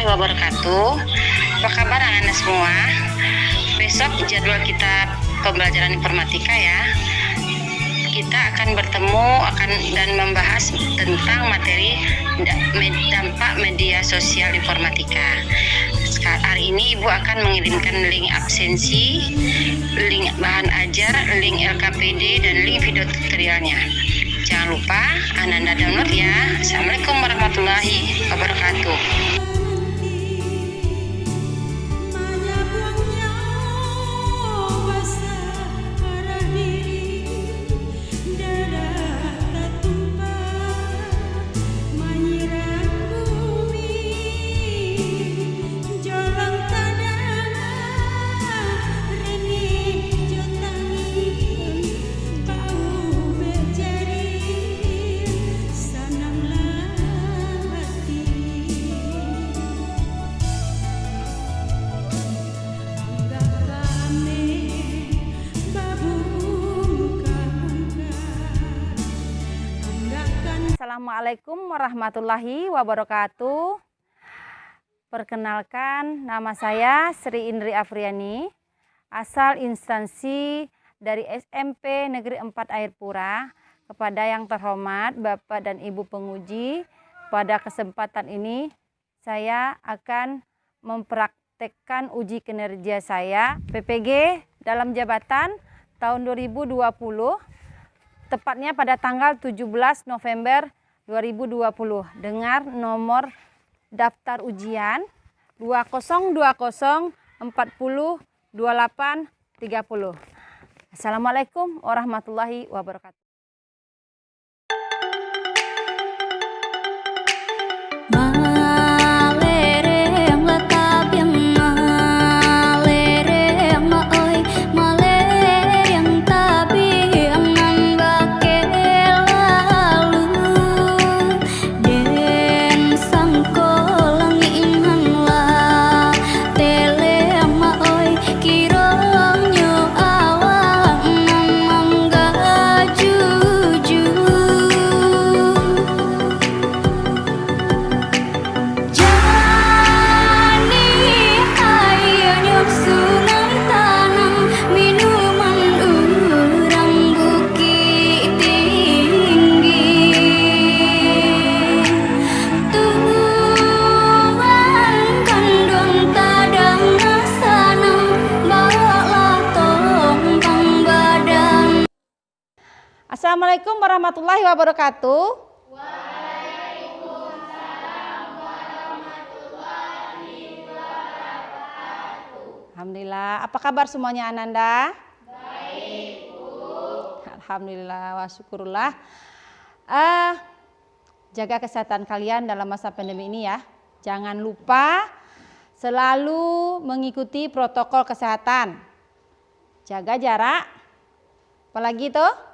warahmatullahi wabarakatuh. Apa kabar anak-anak semua? Besok jadwal kita pembelajaran informatika ya. Kita akan bertemu dan membahas tentang materi dampak media sosial informatika. Hari ini Ibu akan mengirimkan link absensi, link bahan ajar, link LKPD, dan link video tutorialnya. Jangan lupa Ananda download ya. Assalamualaikum warahmatullahi wabarakatuh. Assalamualaikum warahmatullahi wabarakatuh. Perkenalkan, nama saya Sri Indri Afriani, asal instansi dari SMP Negeri 4 Airpura. Kepada yang terhormat Bapak dan Ibu penguji, pada kesempatan ini saya akan mempraktekkan uji kinerja saya PPG dalam jabatan tahun 2020, tepatnya pada tanggal 17 November 2020 dengan nomor daftar ujian 2020 40 28 30. Assalamualaikum warahmatullahi wabarakatuh. Assalamualaikum warahmatullahi wabarakatuh. Waalaikumsalam warahmatullahi wabarakatuh. Alhamdulillah. Apa kabar semuanya Ananda? Baik, Bu. Alhamdulillah wa syukurullah. Jaga kesehatan kalian dalam masa pandemi ini ya. Jangan lupa selalu mengikuti protokol kesehatan. Jaga jarak. Apalagi tuh?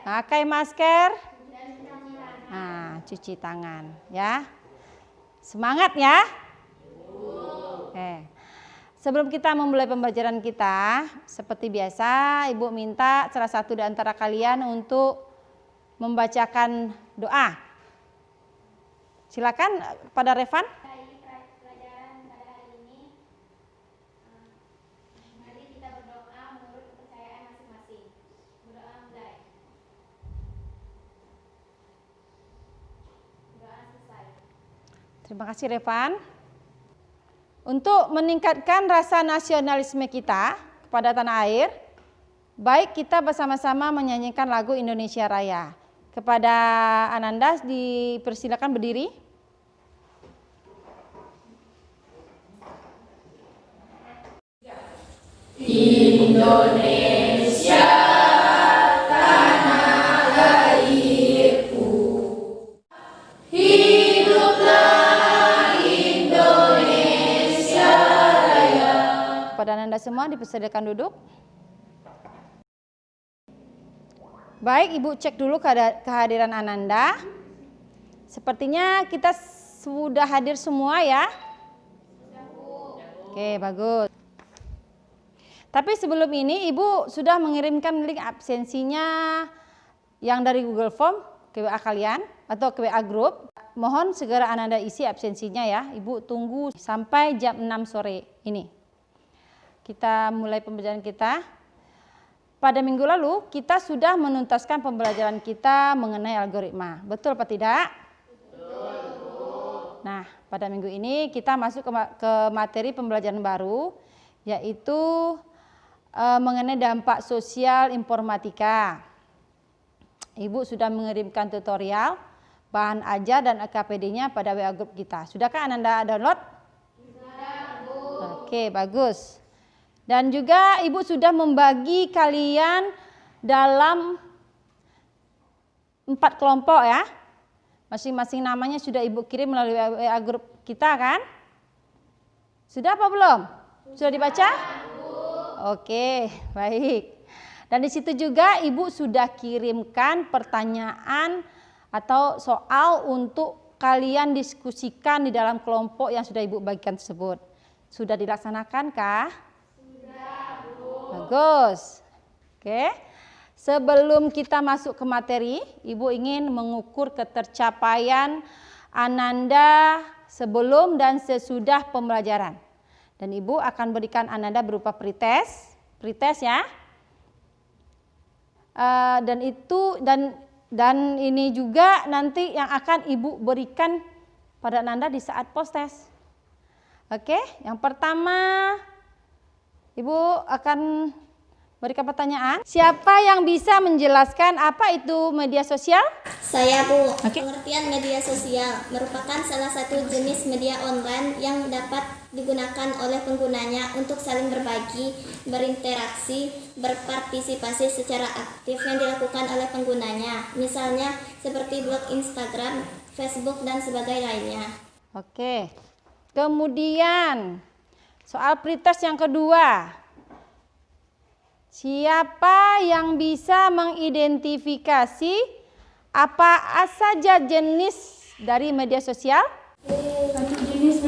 Pakai masker. Nah, cuci tangan ya. Semangat ya. Sebelum kita memulai pembelajaran kita, seperti biasa Ibu minta salah satu di antara kalian untuk membacakan doa. Silakan pada Revan. Terima kasih Revan. Untuk meningkatkan rasa nasionalisme kita kepada tanah air, baik kita bersama-sama menyanyikan lagu Indonesia Raya. Kepada Ananda dipersilakan berdiri. Indonesia. Kepada Ananda semua dipersilakan duduk. Baik, Ibu cek dulu kehadiran Ananda. Sepertinya kita sudah hadir semua ya. Oke, bagus. Tapi sebelum ini Ibu sudah mengirimkan link absensinya yang dari Google Form ke WA kalian atau ke WA Group. mohon segera Ananda isi absensinya ya. Ibu tunggu sampai jam 6 sore ini. Kita mulai pembelajaran kita. Pada minggu lalu kita sudah menuntaskan pembelajaran kita mengenai algoritma. Betul apa tidak? Betul. Nah, pada minggu ini kita masuk ke materi pembelajaran baru, yaitu mengenai dampak sosial informatika. Ibu sudah mengirimkan tutorial, bahan ajar dan AKPD-nya pada WA group kita. Sudahkah Ananda download? Sudah, Bu. Oke, bagus. Dan juga Ibu sudah membagi kalian dalam 4 kelompok ya. Masing-masing namanya sudah Ibu kirim melalui WA group kita kan? Sudah apa belum? Sudah dibaca? Oke, baik. Dan di situ juga Ibu sudah kirimkan pertanyaan atau soal untuk kalian diskusikan di dalam kelompok yang sudah Ibu bagikan tersebut. Sudah dilaksanakan kah? Sudah, Bu. Bagus. Oke. Sebelum kita masuk ke materi, Ibu ingin mengukur ketercapaian Ananda sebelum dan sesudah pembelajaran. Dan Ibu akan berikan Ananda berupa pretest ya. Dan ini juga nanti yang akan Ibu berikan pada Ananda di saat post test. Oke, yang pertama Ibu akan berikan pertanyaan. Siapa yang bisa menjelaskan apa itu media sosial? Saya, Bu. Oke. Pengertian media sosial merupakan salah satu jenis media online yang dapat digunakan oleh penggunanya untuk saling berbagi, berinteraksi, berpartisipasi secara aktif yang dilakukan oleh penggunanya. Misalnya seperti blog Instagram, Facebook, dan sebagainya lainnya. Oke. Kemudian soal pretest yang kedua. Siapa yang bisa mengidentifikasi apa saja jenis dari media sosial? Satu jenis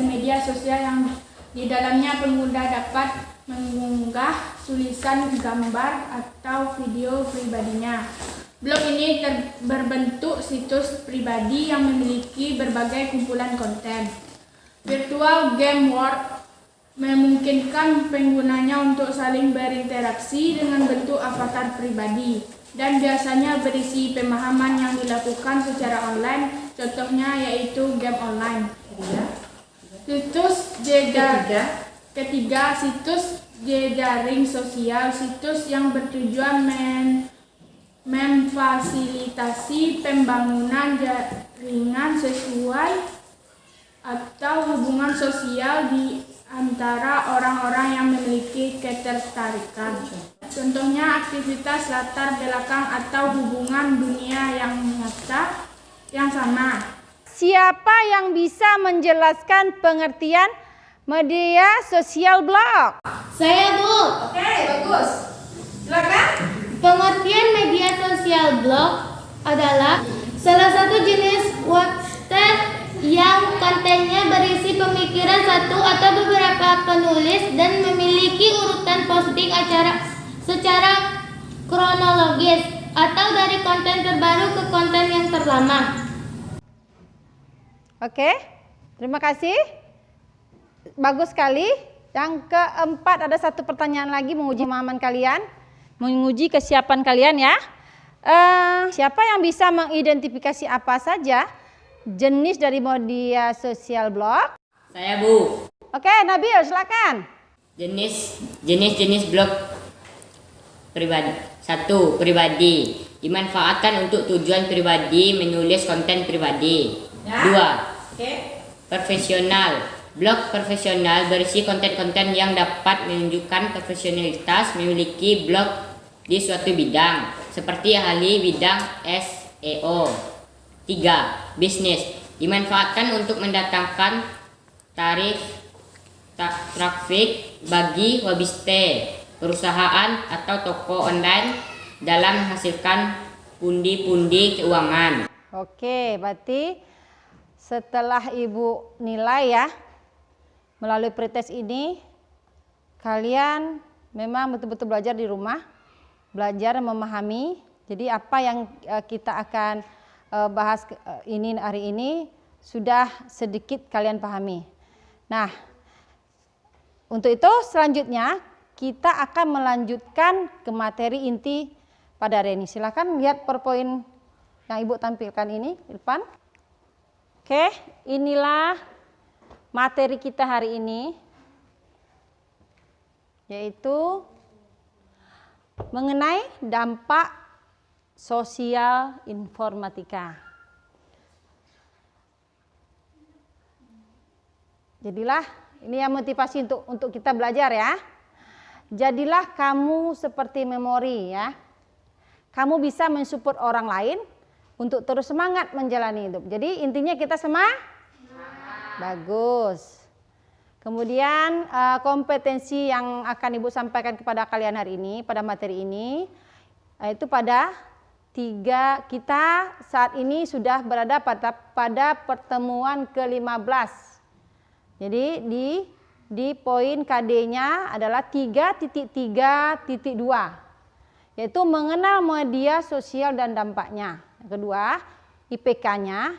media sosial yang di dalamnya pengguna dapat mengunggah tulisan, gambar, atau video pribadinya. Blog ini berbentuk situs pribadi yang memiliki berbagai kumpulan konten. Virtual game world memungkinkan penggunanya untuk saling berinteraksi dengan bentuk avatar pribadi dan biasanya berisi pemahaman yang dilakukan secara online, contohnya yaitu game online. Ketiga, situs jejaring sosial, situs yang bertujuan memfasilitasi pembangunan jaringan sesuai atau hubungan sosial di antara orang-orang yang memiliki ketertarikan. Contohnya aktivitas latar belakang atau hubungan dunia yang nyata yang sama. Siapa yang bisa menjelaskan pengertian media sosial blog? Saya, Bu. Oke, bagus. Silakan. Pengertian media sosial blog adalah salah satu jenis website yang kontennya berisi pemikiran satu atau beberapa penulis dan memiliki urutan posting acara secara kronologis atau dari konten terbaru ke konten yang terlama. Oke, terima kasih. Bagus sekali. Yang keempat, ada satu pertanyaan lagi menguji pemahaman kalian, menguji kesiapan kalian ya. Siapa yang bisa mengidentifikasi apa saja jenis dari media sosial blog? Saya, Bu. Oke, Nabil silakan. Jenis blog pribadi. 1. Pribadi. Dimanfaatkan untuk tujuan pribadi, menulis konten pribadi. 2. Profesional. Blog profesional berisi konten-konten yang dapat menunjukkan profesionalitas memiliki blog di suatu bidang, seperti ahli bidang SEO. 3. Bisnis. Dimanfaatkan untuk mendatangkan traffic bagi website, perusahaan atau toko online dalam menghasilkan pundi-pundi keuangan. Oke, berarti setelah Ibu nilai ya, melalui pretest ini, kalian memang betul-betul belajar di rumah, belajar memahami. Jadi apa yang kita akan bahas ini hari ini sudah sedikit kalian pahami. Nah, untuk itu selanjutnya kita akan melanjutkan ke materi inti pada hari ini. Silakan lihat PowerPoint yang Ibu tampilkan ini di depan. Oke, inilah materi kita hari ini, yaitu mengenai dampak sosial informatika. Jadilah, ini yang motivasi untuk kita belajar ya. Jadilah kamu seperti memori ya. Kamu bisa mensupport orang lain untuk terus semangat menjalani hidup. Jadi intinya kita semangat. Bagus. Kemudian kompetensi yang akan Ibu sampaikan kepada kalian hari ini pada materi ini, itu pada 3, kita saat ini sudah berada pada pertemuan ke-15. Jadi di poin KD-nya adalah 3.3.2, yaitu mengenal media sosial dan dampaknya. Yang kedua, IPK-nya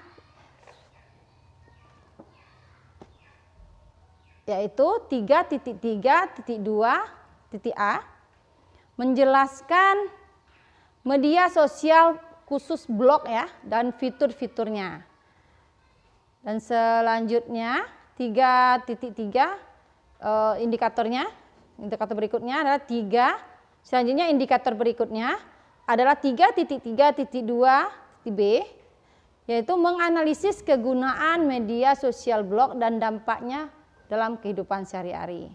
yaitu 3.3.2.A, menjelaskan media sosial khusus blog ya dan fitur-fiturnya. Dan selanjutnya 3.3 indikator berikutnya adalah 3. Selanjutnya indikator berikutnya adalah 3.3.2.B, yaitu menganalisis kegunaan media sosial blog dan dampaknya dalam kehidupan sehari-hari.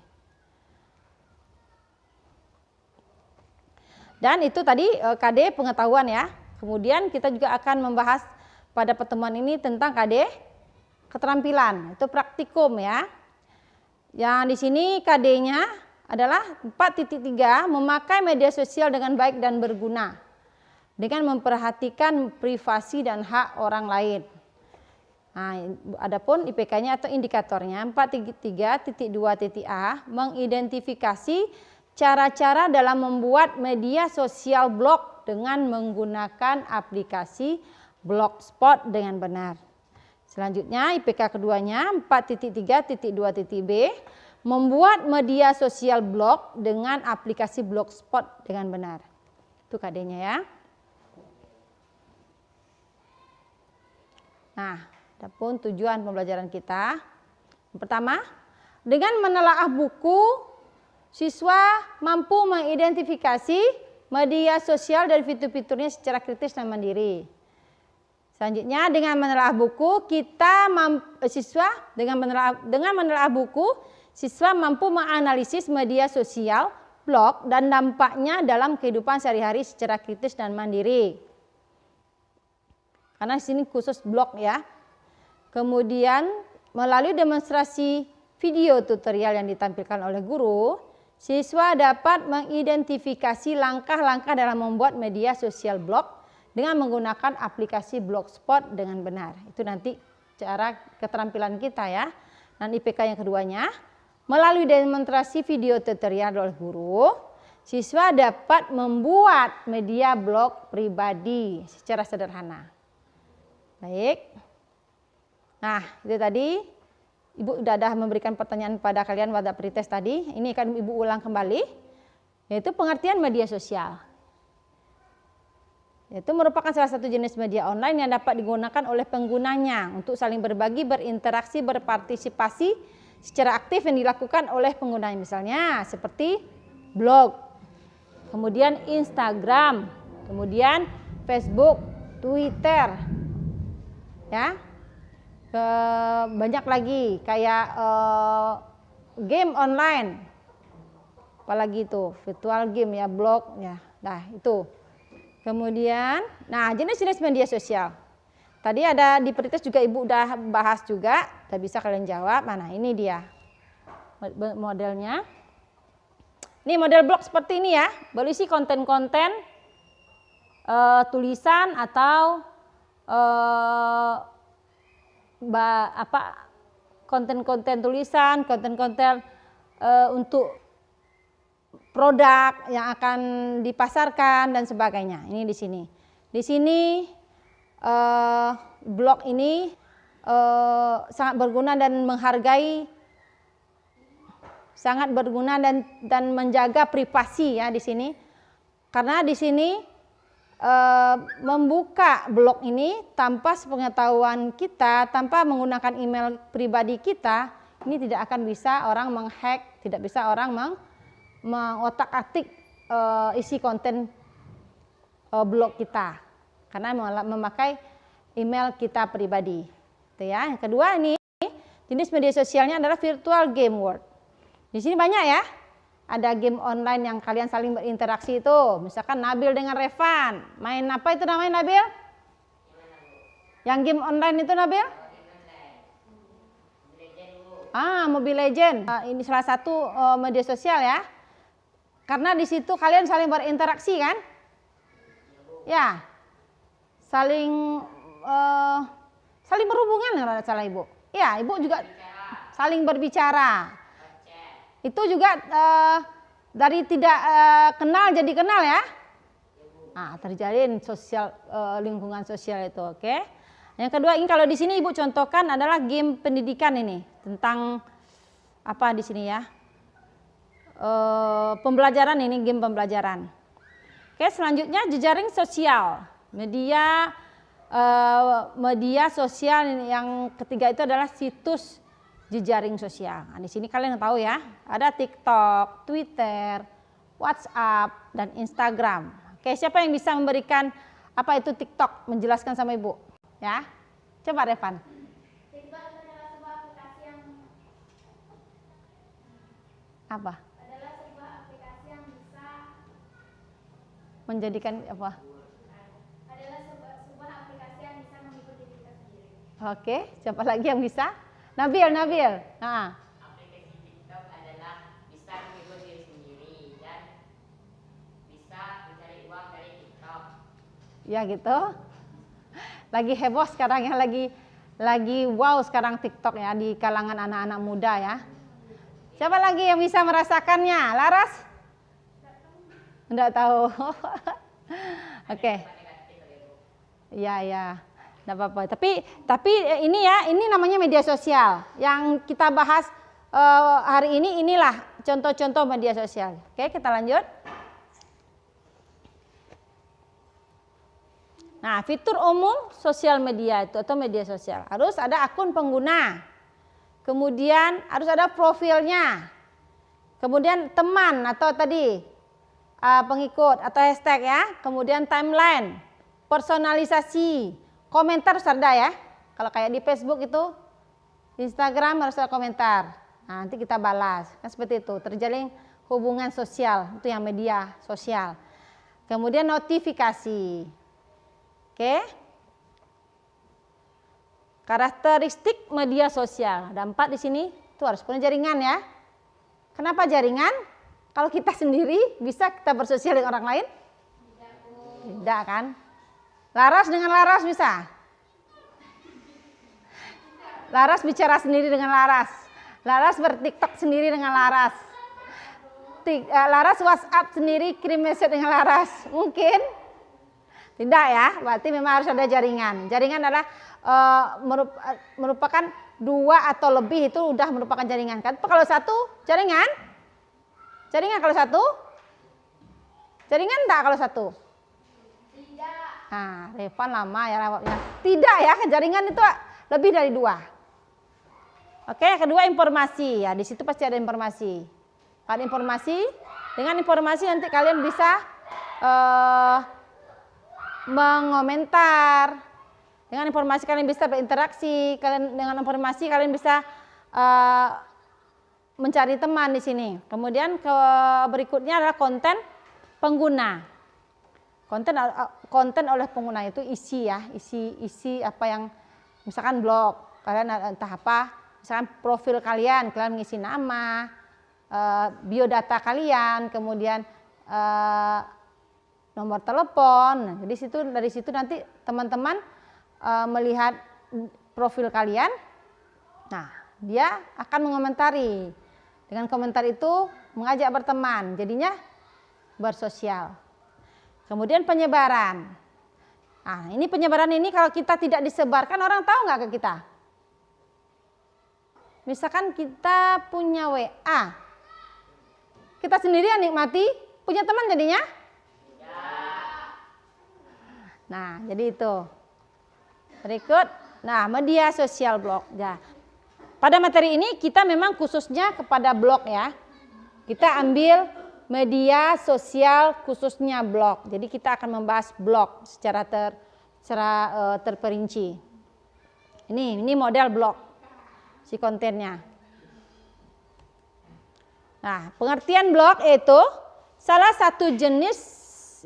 Dan itu tadi KD pengetahuan ya. Kemudian kita juga akan membahas pada pertemuan ini tentang KD keterampilan, itu praktikum ya. Yang di sini KD-nya adalah 4.3, memakai media sosial dengan baik dan berguna dengan memperhatikan privasi dan hak orang lain. Nah, adapun IPK-nya atau indikatornya 4.3.2.A, mengidentifikasi cara-cara dalam membuat media sosial blog dengan menggunakan aplikasi Blogspot dengan benar. Selanjutnya IPK keduanya 4.3.2.B, membuat media sosial blog dengan aplikasi Blogspot dengan benar. Itu KD-nya ya. Nah, adapun tujuan pembelajaran kita. Yang pertama, dengan menelaah buku, siswa mampu mengidentifikasi media sosial dan fitur-fiturnya secara kritis dan mandiri. Selanjutnya, dengan menelaah buku, siswa mampu menganalisis media sosial, blog, dan dampaknya dalam kehidupan sehari-hari secara kritis dan mandiri. Karena di sini khusus blog ya. Kemudian, melalui demonstrasi video tutorial yang ditampilkan oleh guru, siswa dapat mengidentifikasi langkah-langkah dalam membuat media sosial blog dengan menggunakan aplikasi Blogspot dengan benar. Itu nanti cara keterampilan kita ya. Dan IPK yang keduanya, melalui demonstrasi video tutorial oleh guru, siswa dapat membuat media blog pribadi secara sederhana. Baik. Nah, itu tadi Ibu sudah memberikan pertanyaan pada kalian pada pretest tadi. Ini akan Ibu ulang kembali, yaitu pengertian media sosial. Itu merupakan salah satu jenis media online yang dapat digunakan oleh penggunanya untuk saling berbagi, berinteraksi, berpartisipasi secara aktif yang dilakukan oleh penggunanya. Misalnya seperti blog, kemudian Instagram, kemudian Facebook, Twitter, ya, banyak lagi kayak game online, apalagi itu virtual game ya, blog ya. Nah itu. Kemudian, nah jenis-jenis media sosial. Tadi ada di pretest juga Ibu udah bahas juga, tak bisa kalian jawab. Mana ini dia modelnya. Ini model blog seperti ini ya, berisi konten-konten tulisan atau konten-konten tulisan, konten-konten untuk produk yang akan dipasarkan dan sebagainya. Ini di sini. Di sini blog ini sangat berguna dan menghargai, sangat berguna dan menjaga privasi ya di sini. Karena di sini membuka blog ini tanpa sepengetahuan kita, tanpa menggunakan email pribadi kita, ini tidak akan bisa orang menghack, tidak bisa orang mengotak-atik isi konten blog kita karena memakai email kita pribadi. Itu ya. Yang kedua ini jenis media sosialnya adalah virtual game world. Di sini banyak ya. Ada game online yang kalian saling berinteraksi itu. Misalkan Nabil dengan Revan. Main apa itu namanya Nabil? Yang game online itu Nabil? Mobile Legend. Ini salah satu media sosial ya. Karena di situ kalian saling berinteraksi kan? Ya. Saling berhubungan kalau tidak salah Ibu. Ya, Ibu juga saling berbicara. Itu juga dari tidak kenal jadi kenal ya. Terjalin sosial, lingkungan sosial itu, oke. Yang kedua ini kalau di sini Ibu contohkan adalah game pendidikan ini tentang apa di sini ya? Pembelajaran ini game pembelajaran. Oke, selanjutnya jejaring sosial, media sosial yang ketiga itu adalah situs jejaring sosial. Nah, di sini kalian tahu ya, ada TikTok, Twitter, WhatsApp, dan Instagram. Oke, siapa yang bisa memberikan apa itu TikTok? Menjelaskan sama Ibu, ya. Coba Revan. TikTok adalah sebuah aplikasi yang Apa? adalah sebuah aplikasi yang bisa Menjadikan apa? adalah sebuah aplikasi yang bisa menghibur diri kita sendiri. Oke, siapa lagi yang bisa? Nabil. Aplikasi TikTok adalah bisa menghibur diri sendiri dan bisa mencari uang dari TikTok. Ya gitu. Lagi heboh sekarang ya, lagi wow sekarang TikTok ya di kalangan anak-anak muda ya. Siapa lagi yang bisa merasakannya? Laras? Enggak tahu. Oke. Ya. Enggak apa-apa. Tapi ini ya, ini namanya media sosial. Yang kita bahas hari ini inilah contoh-contoh media sosial. Oke, kita lanjut. Nah, fitur umum sosial media itu atau media sosial harus ada akun pengguna. Kemudian harus ada profilnya. Kemudian teman atau tadi pengikut atau hashtag ya. Kemudian timeline, personalisasi. Komentar harus ada ya. Kalau kayak di Facebook itu, di Instagram harus ada komentar. Nah, nanti kita balas. Kan seperti itu. Terjalin hubungan sosial. Itu yang media sosial. Kemudian notifikasi. Oke. Karakteristik media sosial. Ada 4 di sini. Itu harus punya jaringan ya. Kenapa jaringan? Kalau kita sendiri bisa kita bersosial dengan orang lain? Tidak kan? Laras dengan Laras bisa? Laras bicara sendiri dengan Laras. Laras ber-TikTok sendiri dengan Laras. Laras WhatsApp sendiri kirim message dengan Laras. Mungkin? Tidak ya, berarti memang harus ada jaringan. Jaringan adalah merupakan 2 atau lebih itu udah merupakan jaringan kan. Kalau 1 jaringan? Jaringan kalau 1? Jaringan enggak kalau 1? Nah, Revan lama ya jawabnya. Tidak ya, jaringan itu lebih dari 2. Oke, kedua informasi ya, di situ pasti ada informasi. Ada informasi, dengan informasi nanti kalian bisa mengomentar. Dengan informasi kalian bisa berinteraksi, dengan informasi kalian bisa mencari teman di sini. Kemudian berikutnya adalah konten pengguna. Konten oleh pengguna itu isi ya, isi apa yang misalkan blog, kalian entah apa, misalkan profil kalian ngisi nama, biodata kalian, kemudian nomor telepon. Nah, dari situ nanti teman-teman melihat profil kalian. Nah, dia akan mengomentari. Dengan komentar itu mengajak berteman, jadinya bersosial. Kemudian penyebaran. Nah, ini penyebaran ini kalau kita tidak disebarkan, orang tahu nggak ke kita? Misalkan kita punya WA, kita sendiri yang nikmati, punya teman jadinya? Nah, jadi itu. Berikut, nah media sosial blog. Ya. Pada materi ini kita memang khususnya kepada blog ya. Kita ambil media sosial khususnya blog. Jadi kita akan membahas blog secara terperinci. Ini model blog si kontennya. Nah, pengertian blog itu salah satu jenis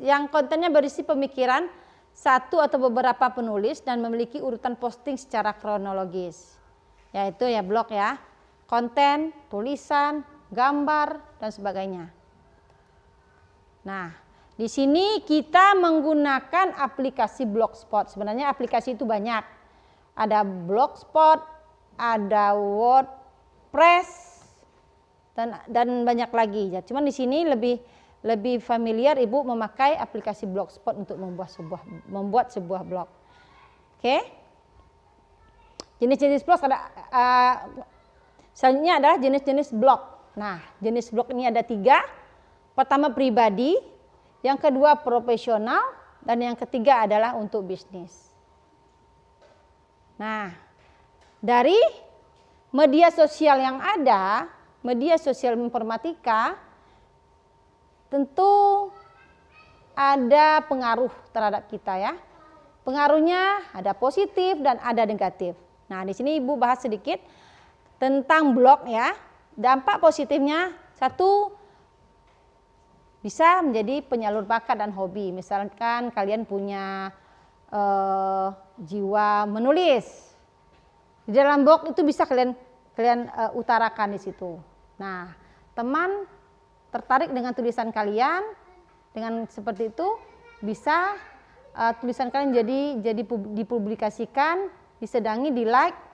yang kontennya berisi pemikiran satu atau beberapa penulis dan memiliki urutan posting secara kronologis. Yaitu ya blog ya. Konten, tulisan, gambar dan sebagainya. Nah, di sini kita menggunakan aplikasi Blogspot. Sebenarnya aplikasi itu banyak. Ada Blogspot, ada WordPress dan banyak lagi. Ya, cuman di sini lebih familiar Ibu memakai aplikasi Blogspot untuk membuat sebuah blog. Oke. Jenis-jenis blog ada selanjutnya adalah jenis-jenis blog. Nah, jenis blog ini ada 3. Pertama pribadi, yang kedua profesional, dan yang ketiga adalah untuk bisnis. Nah, dari media sosial yang ada, media sosial informatika, tentu ada pengaruh terhadap kita ya. Pengaruhnya ada positif dan ada negatif. Nah, di sini Ibu bahas sedikit tentang blog ya. Dampak positifnya, 1, bisa menjadi penyalur bakat dan hobi. Misalkan kalian punya jiwa menulis. Di dalam blog itu bisa kalian utarakan di situ. Nah, teman tertarik dengan tulisan kalian, dengan seperti itu bisa tulisan kalian jadi dipublikasikan, disedangi, di like,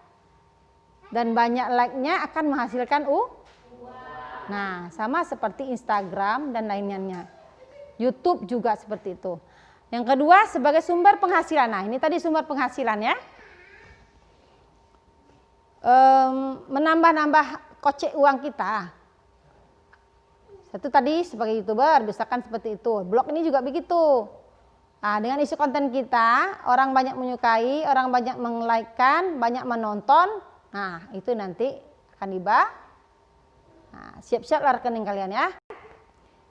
dan banyak like-nya akan menghasilkan Nah, sama seperti Instagram dan lainnya. YouTube juga seperti itu. Yang kedua sebagai sumber penghasilan. Nah, ini tadi sumber penghasilan ya. Menambah-nambah kocek uang kita. Satu tadi sebagai YouTuber, misalkan seperti itu. Blog ini juga begitu. Nah, dengan isi konten kita, orang banyak menyukai, orang banyak meng-like-kan, banyak menonton. Nah, itu nanti akan Nah, siap-siaplah rekening kalian ya.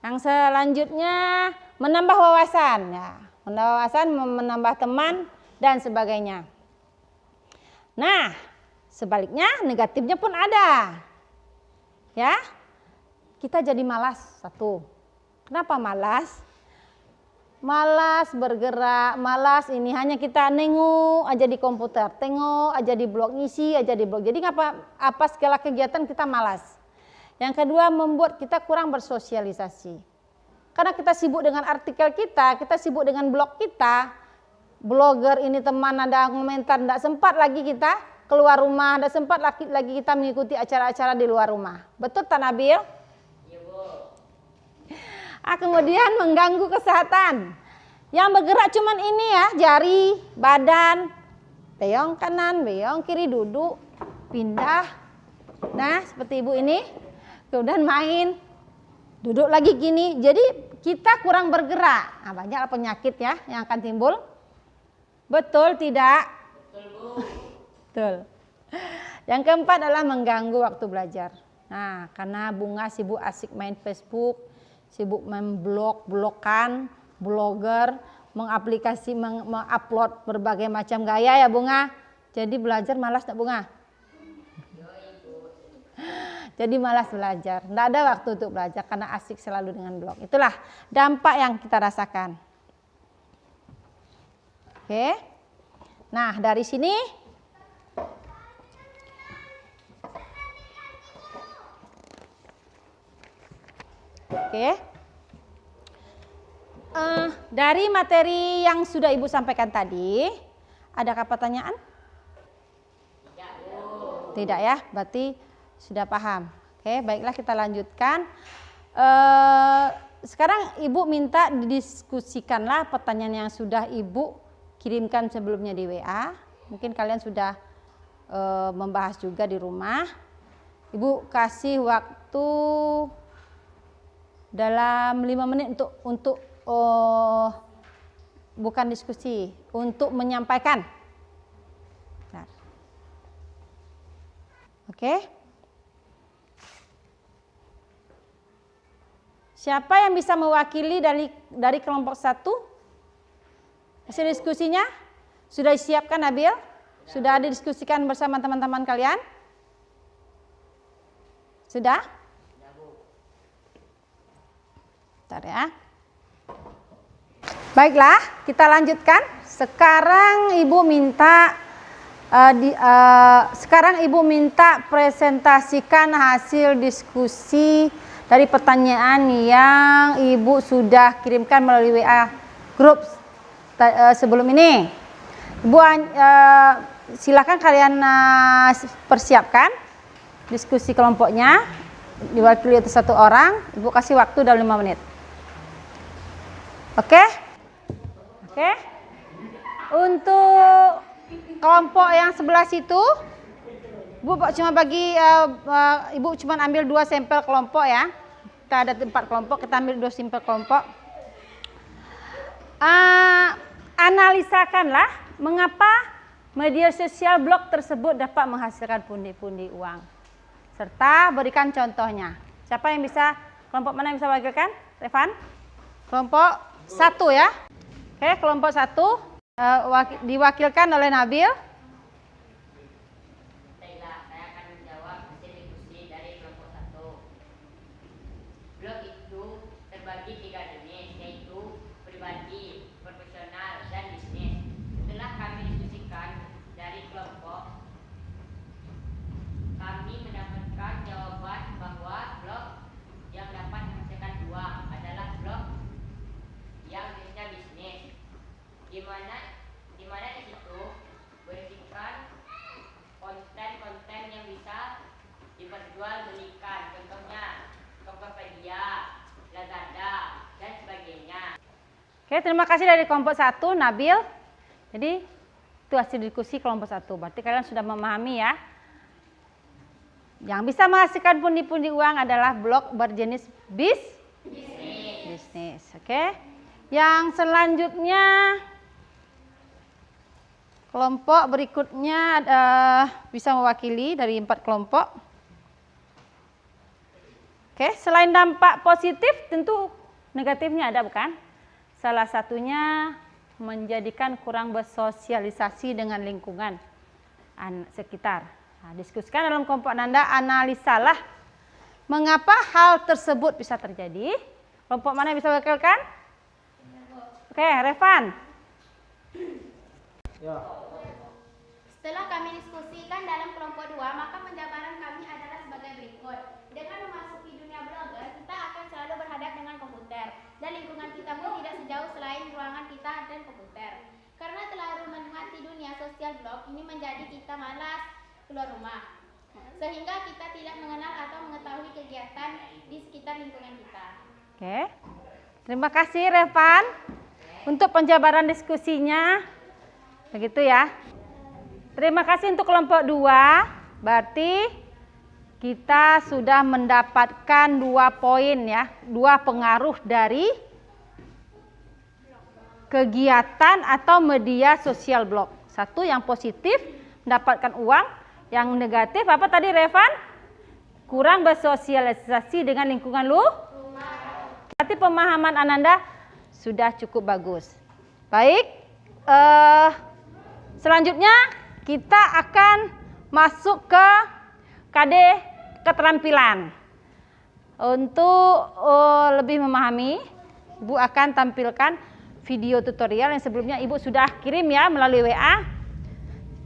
Yang selanjutnya menambah wawasan ya. Menambah wawasan, menambah teman dan sebagainya. Nah, sebaliknya negatifnya pun ada. Ya. Kita jadi malas, 1. Kenapa malas? Malas bergerak, malas ini hanya kita nengok aja di komputer, tengok aja di blog, ngisi aja di blog. Jadi apa segala kegiatan kita malas. Yang kedua membuat kita kurang bersosialisasi. Karena kita sibuk dengan artikel kita sibuk dengan blog kita. Blogger ini teman ada komentar, tidak sempat lagi kita keluar rumah, tidak sempat lagi kita mengikuti acara-acara di luar rumah. Betul tak Nabil? Iya, Bu. Kemudian mengganggu kesehatan. Yang bergerak cuman ini ya, jari, badan, beong kanan, beong kiri, duduk, pindah. Nah, seperti Ibu ini. Kemudian main, duduk lagi gini. Jadi kita kurang bergerak. Nah, banyaklah penyakit ya yang akan timbul. Betul tidak? Betul, Bu. Betul. Yang keempat adalah mengganggu waktu belajar. Nah, karena Bunga sibuk asik main Facebook, sibuk main blog-blogan, blogger, mengupload berbagai macam gaya ya Bunga. Jadi belajar malas tak Bunga? Jadi malas belajar, tidak ada waktu untuk belajar karena asik selalu dengan blog. Itulah dampak yang kita rasakan. Oke, nah dari sini dari materi yang sudah Ibu sampaikan tadi, adakah pertanyaan? Tidak, Bu. Tidak ya, berarti sudah paham. Oke, baiklah kita lanjutkan. Sekarang Ibu minta didiskusikanlah pertanyaan yang sudah Ibu kirimkan sebelumnya di WA. Mungkin kalian sudah membahas juga di rumah. Ibu kasih waktu dalam 5 menit untuk bukan diskusi, untuk menyampaikan. Nah. Oke. Siapa yang bisa mewakili dari kelompok 1? Hasil diskusinya sudah disiapkan, Nabil? Sudah didiskusikan bersama teman-teman kalian? Sudah? Bentar ya. Baiklah, kita lanjutkan. Sekarang Ibu minta presentasikan hasil diskusi dari pertanyaan yang Ibu sudah kirimkan melalui WA grup sebelum ini. Ibu silakan kalian persiapkan diskusi kelompoknya, diwakili oleh 1 orang. Ibu kasih waktu dalam 5 menit. Oke? Oke? Untuk kelompok yang sebelah situ, Ibu cuma Ibu cuma ambil 2 sampel kelompok ya. Kita ada 4 kelompok, kita ambil 2 sampel kelompok. Analisakanlah mengapa media sosial blog tersebut dapat menghasilkan pundi-pundi uang. Serta berikan contohnya. Siapa yang bisa, kelompok mana yang bisa wakilkan? Revan? Kelompok 1 ya. Oke, kelompok 1 diwakilkan oleh Nabil. Saya akan menjawab hasil diskusi dari kelompok 1. Blog itu terbagi 3 jenis, yaitu pribadi, profesional, dan bisnis. Setelah kami diskusikan dari kelompok, kami mendapatkan jawaban bahwa blog yang dapat menghasilkan uang adalah blog yang jenisnya bisnis, di mana di situ berisikan konten-konten yang bisa diperjualbelikan, contohnya Tokopedia, Lazada, dan sebagainya. Oke, terima kasih dari kelompok 1, Nabil. Jadi itu hasil diskusi kelompok 1. Berarti kalian sudah memahami ya. Yang bisa menghasilkan pundi-pundi uang adalah blog berjenis bisnis. Oke. Yang selanjutnya, kelompok berikutnya bisa mewakili dari 4 kelompok. Oke, selain dampak positif, tentu negatifnya ada, bukan? Salah satunya menjadikan kurang bersosialisasi dengan lingkungan sekitar. Nah, diskusikan dalam kelompok Anda, analisalah mengapa hal tersebut bisa terjadi. Kelompok mana yang bisa wakilkan? Oke, Revan. Ya. Setelah kami diskusikan dalam kelompok 2, maka penjabaran kami adalah sebagai berikut. Dengan memasuki dunia blogger, kita akan selalu berhadap dengan komputer. Dan lingkungan kita pun tidak sejauh selain ruangan kita dan komputer. Karena terlalu menikmati dunia sosial blog, ini menjadi kita malas keluar rumah. Sehingga kita tidak mengenal atau mengetahui kegiatan di sekitar lingkungan kita. Oke. Terima kasih, Revan. Untuk penjabaran diskusinya, begitu ya. Terima kasih untuk kelompok 2. Berarti kita sudah mendapatkan 2 poin ya, 2 pengaruh dari kegiatan atau media sosial blog. 1 yang positif, mendapatkan uang. Yang negatif apa tadi, Revan? Kurang bersosialisasi dengan lingkungan Berarti pemahaman Ananda sudah cukup bagus. Baik, selanjutnya kita akan masuk ke KD keterampilan. Untuk lebih memahami, Ibu akan tampilkan video tutorial yang sebelumnya Ibu sudah kirim ya melalui WA.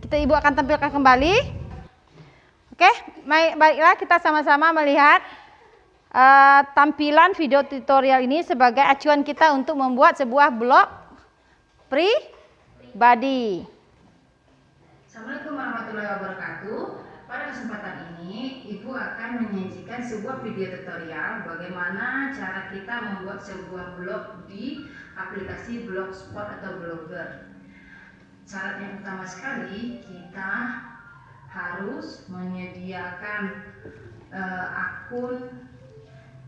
Ibu akan tampilkan kembali. Oke, baiklah, kita sama-sama melihat tampilan video tutorial ini sebagai acuan kita untuk membuat sebuah blog pribadi. Assalamualaikum warahmatullahi wabarakatuh. Pada kesempatan ini, Ibu akan menyajikan sebuah video tutorial bagaimana cara kita membuat sebuah blog di aplikasi Blogspot atau Blogger. syarat yang utama sekali kita harus menyediakan akun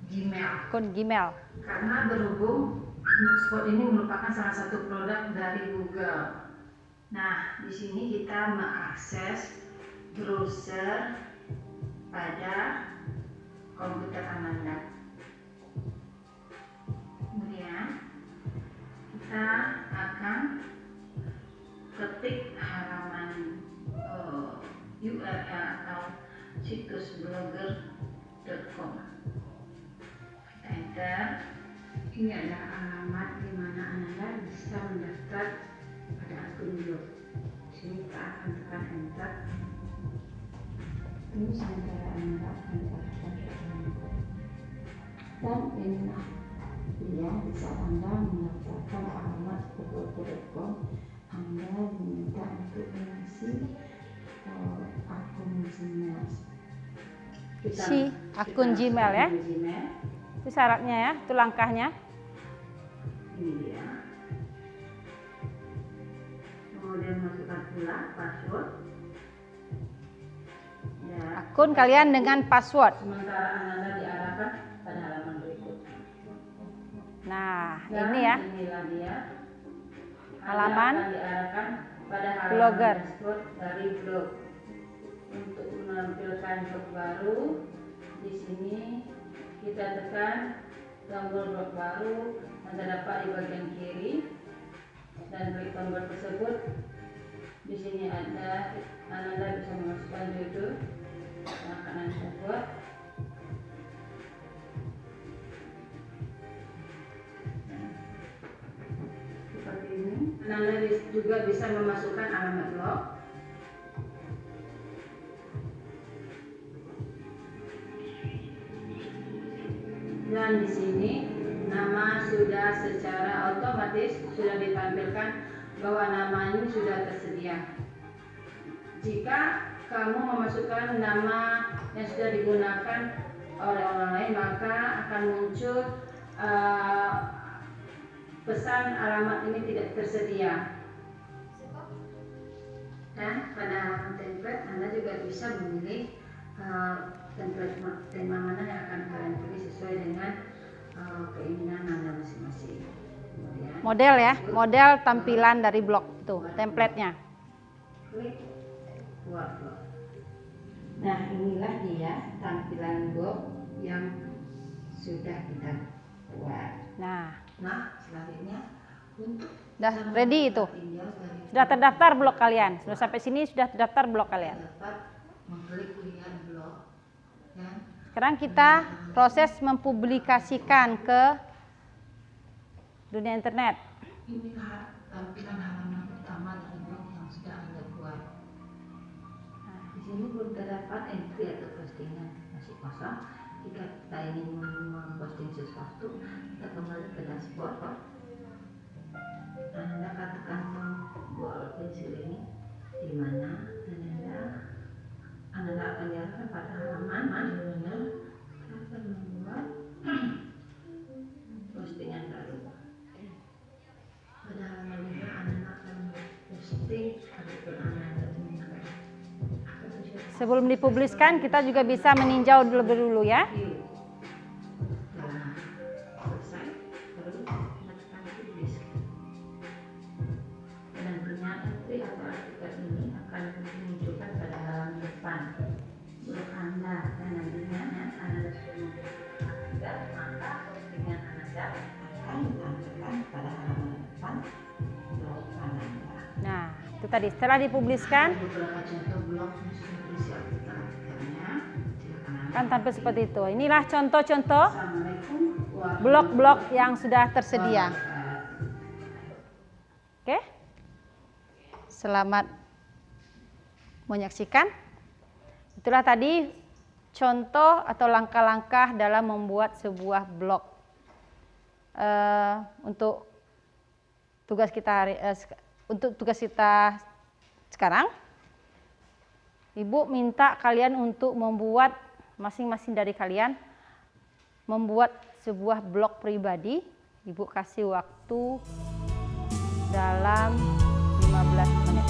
Gmail. Akun Gmail. Karena berhubung Blogspot ini merupakan salah satu produk dari Google. Nah, di sini kita mengakses browser pada komputer Ananda. Kemudian kita akan ketik halaman URL atau situs blogger.com. Kita enter. Ini adalah alamat di mana Anda bisa mendaftar pada akun blog. Di sini kita akan tekan enter. Ini sementara Anda akan daftar dan inilah dia di saat Anda mendaftarkan alamat blogger.com, Anda diminta untuk mengisi akun Gmail. Si akun Gmail ya. Gmail. Itu syaratnya ya, itu langkahnya. Ini dia. Kemudian masukkan pula password. Ya. Akun kalian dengan password. Sementara Anda diarahkan pada halaman berikut. Nah, Dan ini ya. Inilah dia. Halaman Anda akan diarahkan pada halaman blogger. dashboard dari blog. Untuk menampilkan blog baru, di sini kita tekan tombol blog baru yang terdapat di bagian kiri dan klik tombol tersebut. Di sini ada Anda bisa memasukkan judul yang akan Anda buat. Seperti ini. Anda juga bisa memasukkan alamat blog. Dan di sini nama sudah secara otomatis sudah ditampilkan bahwa nama ini sudah tersedia. Jika kamu memasukkan nama yang sudah digunakan oleh orang lain, maka akan muncul pesan alamat ini tidak tersedia. Dan pada halaman template Anda juga bisa memilih template tema mana yang akan kalian pilih sesuai dengan keinginan Anda masing-masing. Model ya, model tampilan dari blog itu, template-nya. Klik buat blog. Nah, inilah dia tampilan blog yang sudah kita buat. Nah, Selanjutnya untuk udah ready itu. Sudah terdaftar blog kalian. Sudah sampai sini sudah terdaftar blog kalian. dapat mengklik lihat blog dan Sekarang kita proses mempublikasikan ke dunia internet. inilah tampilan halaman utama dari blog yang sudah Anda buat. Di sini belum terdapat entry atau postingan, masih kosong. Jika kita ingin memposting sesuatu, kita kembali ke dashboard. Anda katakan tombol pensil ini di mana Anda akan diarahkan pada halaman di mana kita akan membuat postingan baru. Pada halaman ini Anda akan posting artikel Anda. Sebelum dipubliskan, kita juga bisa meninjau lebih dulu ya. Nah, selesai, baru kita tekan publish. Dan nantinya entry atau artikel ini akan dimunculkan pada halaman depan blog Anda, dan nantinya Anda sudah maka postingan Anda akan ditampilkan pada halaman depan blog Anda. Nah, itu tadi setelah dipubliskan Beberapa contoh blog yang sudah berisi artikel-artikelnya. Silakan Anda. kan tampil seperti itu. Inilah contoh-contoh Assalamualaikum warahmatullahi blog-blog yang sudah tersedia. Oke. Selamat menyaksikan. Itulah tadi contoh atau langkah-langkah dalam membuat sebuah blog. Untuk tugas kita sekarang, Ibu minta kalian untuk membuat, masing-masing dari kalian membuat sebuah blog pribadi. Ibu kasih waktu dalam 15 15 menit.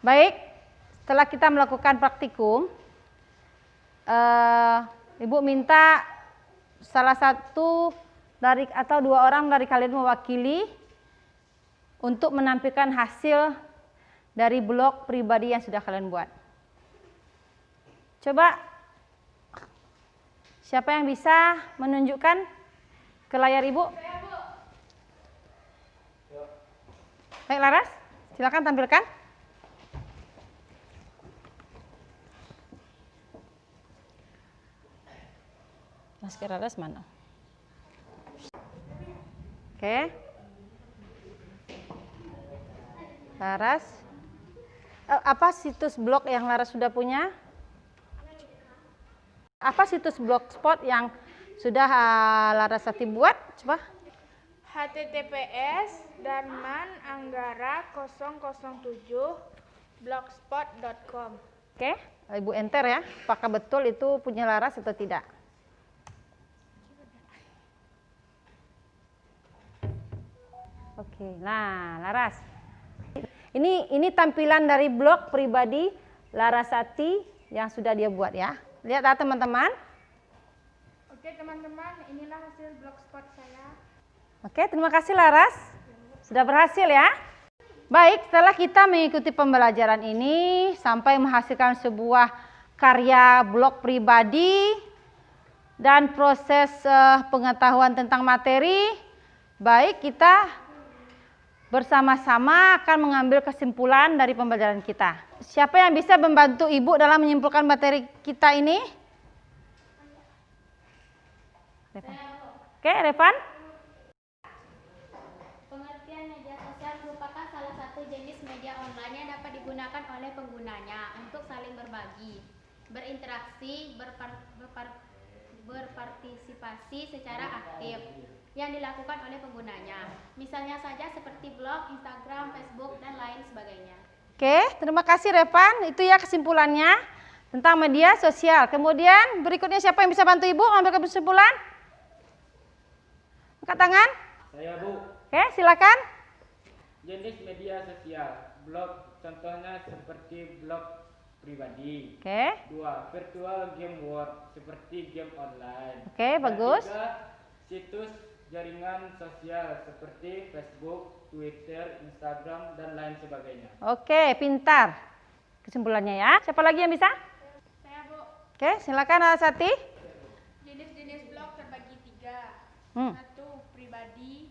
Baik, setelah kita melakukan praktikum, Ibu minta salah satu dari atau 2 orang dari kalian mewakili untuk menampilkan hasil dari blog pribadi yang sudah kalian buat. Coba, siapa yang bisa menunjukkan ke layar Ibu? Baik, Laras, silakan tampilkan. Masker Laras mana? Oke. Laras. Apa situs blog yang Laras sudah punya? Apa situs blogspot yang sudah Larasati buat? Coba. https://darman_007blogspot.com. Oke, Ibu enter ya. Apakah betul itu punya Laras atau tidak? Oke, nah Laras. Ini tampilan dari blog pribadi Larasati yang sudah dia buat ya. Lihat teman-teman. Oke teman-teman, inilah hasil blogspot saya. Oke, terima kasih Laras. Sudah berhasil ya. Baik, setelah kita mengikuti pembelajaran ini sampai menghasilkan sebuah karya blog pribadi dan proses pengetahuan tentang materi, baik kita bersama-sama akan mengambil kesimpulan dari pembelajaran kita. Siapa yang bisa membantu Ibu dalam menyimpulkan materi kita ini? Oke, Revan. Pengertian media sosial merupakan salah satu jenis media online yang dapat digunakan oleh penggunanya untuk saling berbagi, berinteraksi, berpartisipasi secara aktif yang dilakukan oleh penggunanya. Misalnya saja seperti blog, Instagram, Facebook, dan lain sebagainya. Oke, terima kasih Revan. Itu ya kesimpulannya tentang media sosial. Kemudian berikutnya siapa yang bisa bantu Ibu mengambil kesimpulan? Angkat tangan. Saya, Bu. Oke, silakan. Jenis media sosial, blog contohnya seperti blog pribadi. Oke. 2. Virtual game world seperti game online. Oke, bagus. 3. Situs jaringan sosial seperti Facebook, Twitter, Instagram, dan lain sebagainya. Oke, pintar. Kesimpulannya ya. Siapa lagi yang bisa? Saya, Bu. Oke, silakan Larasati. Jenis-jenis blog terbagi 3. 1. Pribadi,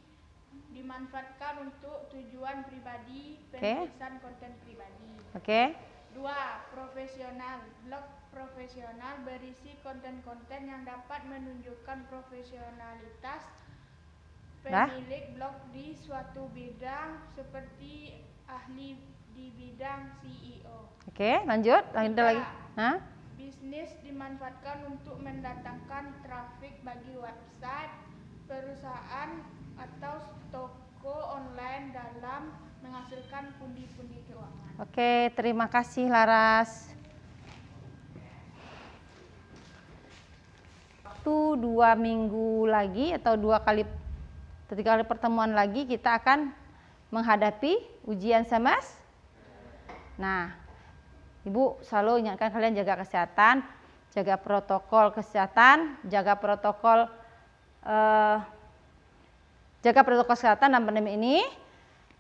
dimanfaatkan untuk tujuan pribadi, penulisan konten pribadi. Oke. 2. Profesional, blog profesional berisi konten-konten yang dapat menunjukkan profesionalitas pemilik blog di suatu bidang seperti ahli di bidang CEO. Oke, lanjut. Lanjut lagi. Hah? Bisnis dimanfaatkan untuk mendatangkan trafik bagi website, perusahaan, atau toko online dalam menghasilkan pundi-pundi keuangan. Oke, terima kasih Laras. Waktu 2 minggu lagi atau 3 kali pertemuan lagi kita akan menghadapi ujian semester. Nah, Ibu selalu ingatkan kalian jaga kesehatan, jaga protokol kesehatan, jaga protokol jaga protokol kesehatan dalam pandemi ini.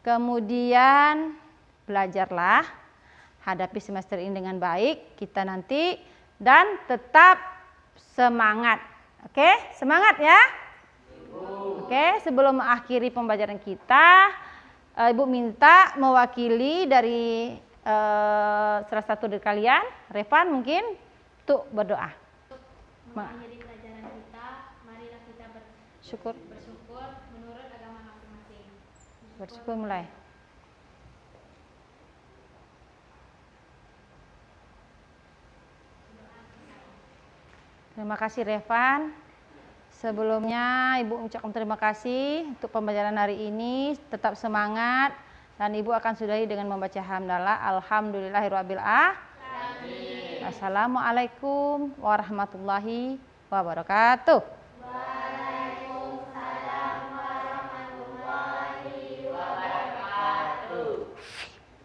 Kemudian belajarlah, hadapi semester ini dengan baik kita nanti, dan tetap semangat. Oke, semangat ya. Oke, sebelum mengakhiri pembelajaran kita, Ibu minta mewakili dari salah satu dari kalian, Revan mungkin, untuk berdoa. Mengakhiri pelajaran kita, marilah kita bersyukur menurut agama masing-masing. Bersyukur mulai. Terima kasih Revan. Sebelumnya Ibu ucapkan terima kasih untuk pembelajaran hari ini. Tetap semangat dan Ibu akan sudahi dengan membaca hamdalah. Alhamdulillahirabbil alamin. Assalamualaikum warahmatullahi wabarakatuh.